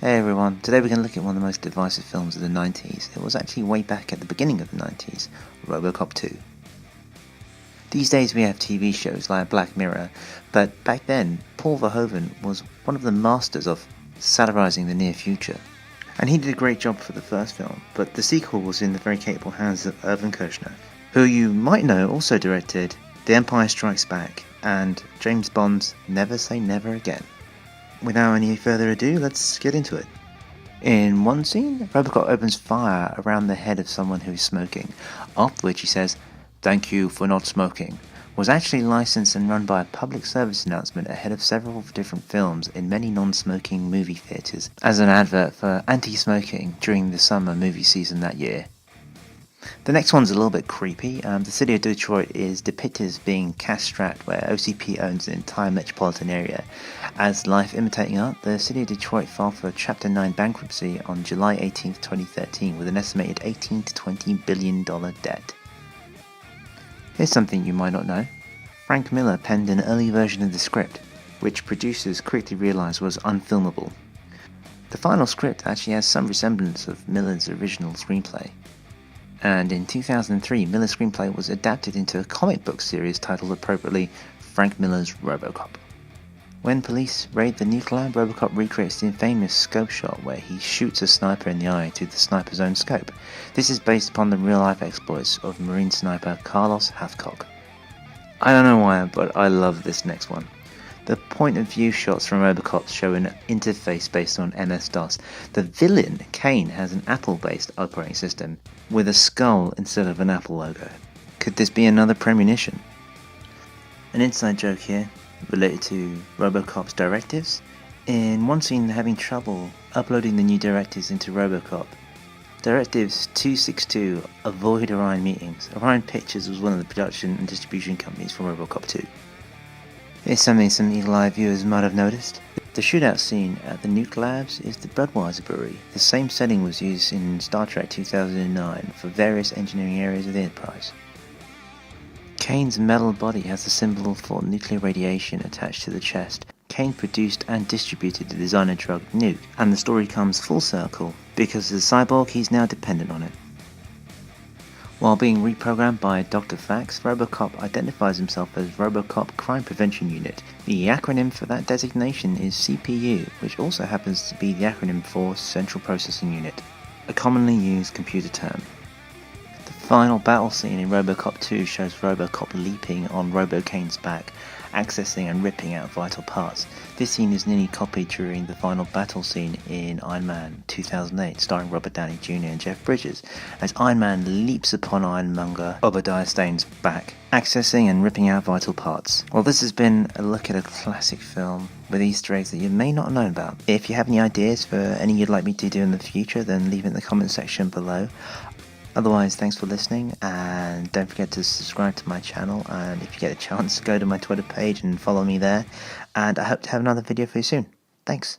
Hey everyone, today we're going to look at one of the most divisive films of the 90s. It was actually way back at the beginning of the 90s, Robo Cop 2. These days we have TV shows like Black Mirror, but back then Paul Verhoeven was one of the masters of satirizing the near future. And he did a great job for the first film, but the sequel was in the very capable hands of Irvin Kershner, who you might know also directed The Empire Strikes Back and James Bond's Never Say Never Again. Without any further ado, let's get into it. In one scene, Robocop opens fire around the head of someone who is smoking, after which he says, "Thank you for not smoking," was actually licensed and run by a public service announcement ahead of several different films in many non-smoking movie theatres as an advert for anti-smoking during the summer movie season that year. The next one's a little bit creepy. The city of Detroit is depicted as being cash-strapped, where OCP owns an entire metropolitan area. As life imitating art, the city of Detroit filed for Chapter 9 bankruptcy on July 18, 2013, with an estimated $18 to $20 billion debt. Here's something you might not know. Frank Miller penned an early version of the script, which producers quickly realized was unfilmable. The final script actually has some resemblance of Miller's original screenplay. And in 2003, Miller's screenplay was adapted into a comic book series titled appropriately Frank Miller's RoboCop. When police raid the nuke lab, RoboCop recreates the infamous scope shot where he shoots a sniper in the eye through the sniper's own scope. This is based upon the real-life exploits of Marine sniper Carlos Hathcock. I don't know why, but I love this next one. The point-of-view shots from RoboCop show an interface based on MS-DOS. The villain, Kane, has an Apple-based operating system with a skull instead of an Apple logo. Could this be another premonition? An inside joke here, related to RoboCop's directives. In one scene, they're having trouble uploading the new directives into RoboCop. Directives 262 avoid Orion meetings. Orion Pictures was one of the production and distribution companies for RoboCop 2. Here's something some eagle-eyed viewers might have noticed. The shootout scene at the nuke labs is the Budweiser Brewery. The same setting was used in Star Trek 2009 for various engineering areas of the Enterprise. Kane's metal body has the symbol for nuclear radiation attached to the chest. Kane produced and distributed the designer drug Nuke, and the story comes full circle because as a cyborg he's now dependent on it. While being reprogrammed by Dr. Fax, RoboCop identifies himself as RoboCop Crime Prevention Unit. The acronym for that designation is CPU, which also happens to be the acronym for Central Processing Unit, a commonly used computer term. The final battle scene in RoboCop 2 shows RoboCop leaping on Robo-Kane's back, accessing and ripping out vital parts. This scene is nearly copied during the final battle scene in Iron Man 2008, starring Robert Downey Jr. and Jeff Bridges, as Iron Man leaps upon Ironmonger Obadiah Stane's back, accessing and ripping out vital parts. Well, this has been a look at a classic film with Easter eggs that you may not have known about. If you have any ideas for any you'd like me to do in the future, then leave it in the comment section below. Otherwise, thanks for listening, and don't forget to subscribe to my channel, and if you get a chance, go to my Twitter page and follow me there, and I hope to have another video for you soon. Thanks.